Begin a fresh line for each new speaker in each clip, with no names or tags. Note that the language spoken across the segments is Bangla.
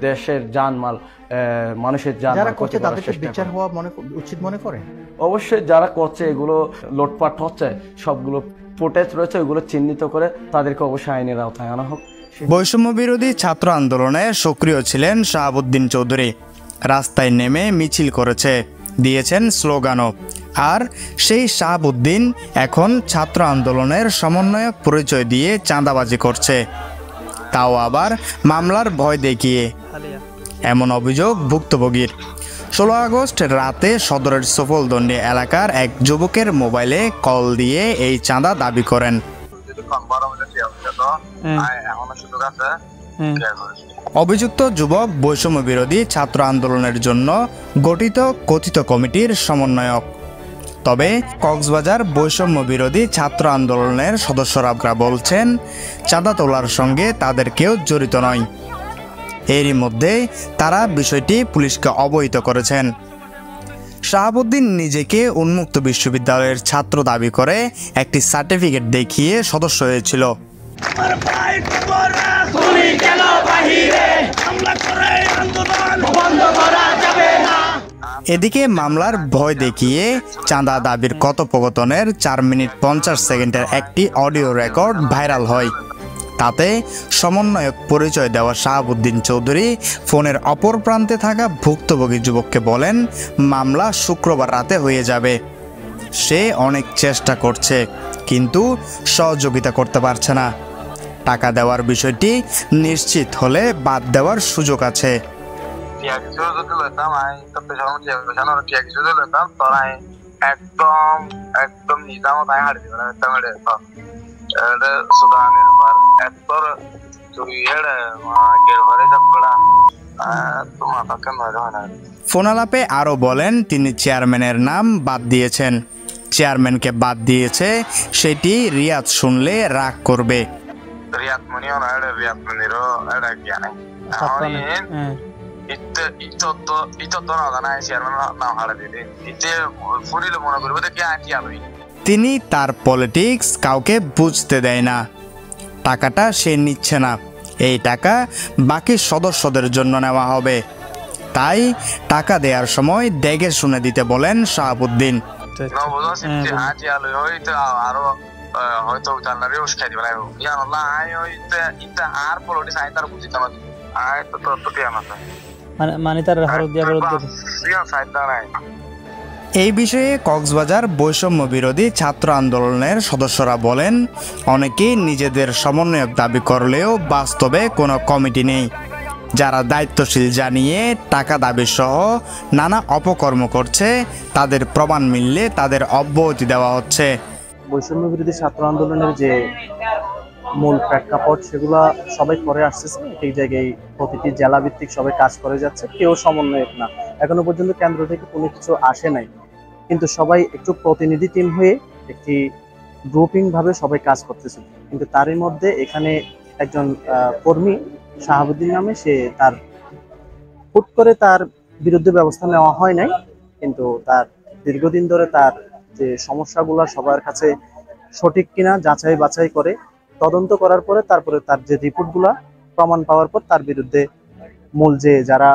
দেশের জানমাল মানুষের জানমাল করতে তাদেরকে বিচার হওয়া উচিত মনে করে। অবশ্যই যারা করছে এগুলো লুটপাট হচ্ছে সবগুলো ফুটেজ রয়েছে ওগুলো চিহ্নিত করে তাদেরকে অবশ্যই আইনের আওতায় আনা হোক।
বৈষম্য বিরোধী ছাত্র আন্দোলনে সক্রিয় ছিলেন শাহাবুদ্দিন চৌধুরী। রাস্তায় নেমে মিছিল করেছে, দিয়েছেন স্লোগানও। আর সেই শাহাবুদ্দিন এখন ছাত্র আন্দোলনের সমন্বয়ক পরিচয় দিয়ে চাঁদাবাজি করছে, তাও আবার মামলার ভয় দেখিয়ে। এমন অভিযোগ ভুক্তভোগীর। 16 আগস্ট রাতে সদরের সফলদন্ডি এলাকার এক যুবকের মোবাইলে কল দিয়ে এই চাঁদা দাবি করেন। অভিযুক্ত যুবক বৈষম্য বিরোধী ছাত্র আন্দোলনের জন্য গঠিত কথিত কমিটির সমন্বয়ক। তবে কক্সবাজার বৈষম্য বিরোধী ছাত্র আন্দোলনের সদস্যরা বলছেন চাঁদা তোলার সঙ্গে তাদের কেউ জড়িত নয়। এরই মধ্যে তারা বিষয়টি পুলিশকে অবহিত করেছেন। শাহাবুদ্দিন নিজেকে উন্মুক্ত বিশ্ববিদ্যালয়ের ছাত্র দাবি করে একটি সার্টিফিকেট দেখিয়ে সদস্য হয়েছিল। এদিকে মামলার ভয় দেখিয়ে চাঁদা দাবির কথোপকথনের 4 মিনিট 50 সেকেন্ডের একটি অডিও রেকর্ড ভাইরাল হয়। তাতে সমন্বয়ক পরিচয় দেওয়া শাহাবুদ্দিন চৌধুরী ফোনের অপর প্রান্তে থাকা ভুক্তভোগী যুবককে বলেন মামলা শুক্রবার রাতে হয়ে যাবে। সে অনেক চেষ্টা করছে কিন্তু সহযোগিতা করতে পারছে না। টাকা দেওয়ার বিষয়টি নিশ্চিত হলে বাদ দেওয়ার সুযোগ আছে। ফোনালাপে আরো বলেন তিনি চেয়ারম্যানের নাম বাদ দিয়েছেন। চেয়ারম্যানকে বাদ দিয়েছে সেটি রিয়াদ শুনলে রাগ করবে। তিনি তার পলিটিক্স কাউকে বুঝতে দেয় না। টাকাটা সে নিচ্ছে না, এই টাকা বাকি সদস্যদের জন্য নেওয়া হবে। তাই টাকা দেওয়ার সময় দেখে শুনে দিতে বলেন শাহাবুদ্দিন। এই বিষয়ে কক্সবাজার বৈষম্য বিরোধী ছাত্র আন্দোলনের সদস্যরা বলেন অনেকেই নিজেদের সমন্বয়ক দাবি করলেও বাস্তবে কোনো কমিটি নেই। যারা দায়িত্বশীল জানিয়ে টাকা দাবি সহ নানা অপকর্ম করছে তাদের প্রমাণ মিললে তাদের অব্যাহতি দেওয়া হচ্ছে।
বৈষম্য বিরোধী ছাত্র আন্দোলনের যে মূল প্রেক্ষাপট সেগুলো সবাই করে আসতেছে। এই জায়গায় প্রতিটি জেলা ভিত্তিক সবাই কাজ করে যাচ্ছে, কেউ সমন্বয়ক না। এখনো পর্যন্ত কেন্দ্র থেকে কোনো কিছু আসে নাই, কিন্তু সবাই একটু প্রতিনিধি টিম হয়ে একটি গ্রুপিং ভাবে সবাই কাজ করতেছে। কিন্তু তারই মধ্যে এখানে একজন কর্মী শাহাবুদ্দিন নামে সে তার হুট করে তার বিরুদ্ধে ব্যবস্থা নেওয়া হয় নাই, কিন্তু তার দীর্ঘদিন ধরে তার যে সমস্যাগুলো সবার কাছে সঠিক কিনা যাচাই বাছাই করে তদন্ত করার পরে তারপরে তার যে রিপোর্টগুলা প্রমাণ পাওয়ার পর তার বিরুদ্ধে মূল যে যারা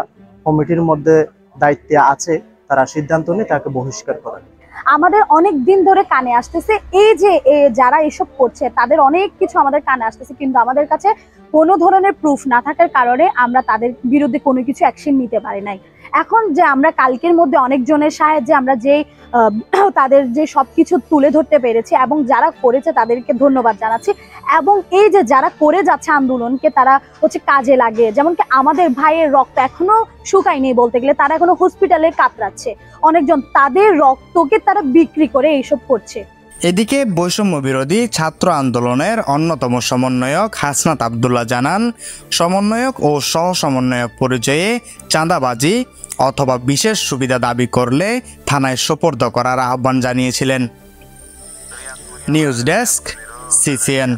কমিটির মধ্যে দায়িত্বে আছে তারা সিদ্ধান্ত নিয়ে তাকে বহিষ্কার করে।
আমাদের অনেক দিন ধরে কানে আসতেছে এই যে যারা এসব করছে তাদের অনেক কিছু আমাদের কানে আসতেছে, কিন্তু আমাদের কাছে কোনো ধরনের প্রুফ না থাকার কারণে আমরা তাদের বিরুদ্ধে কোনো কিছু অ্যাকশন নিতে পারি নাই। এখন যে আমরা কালকের মধ্যে অনেকজনের সাহায্যে আমরা যে তাদের যে সবকিছু তুলে ধরতে পেরেছি এবং যারা করেছে তাদেরকে ধন্যবাদ জানাচ্ছি। এবং এই যে যারা করে যাচ্ছে আন্দোলনকে তারা হচ্ছে কাজে লাগে, যেমন কি আমাদের ভাইয়ের রক্ত এখনো শুকায়নি বলতে গেলে, তারা এখনো হসপিটালে কাতরাচ্ছে, অনেকজন তাদের রক্তকে তারা বিক্রি করে এইসব করছে।
এদিকে বৈষম্য বিরোধী ছাত্র আন্দোলনের অন্যতম সমন্বয়ক হাসনাত আবদুল্লাহ জানান সমন্বয়ক ও সহ সমন্বয়ক পরিচয়ে চাঁদাবাজি অথবা বিশেষ সুবিধা দাবি করলে থানায় সোপর্দ করার আহ্বান জানিয়েছিলেন। News desk, CCN।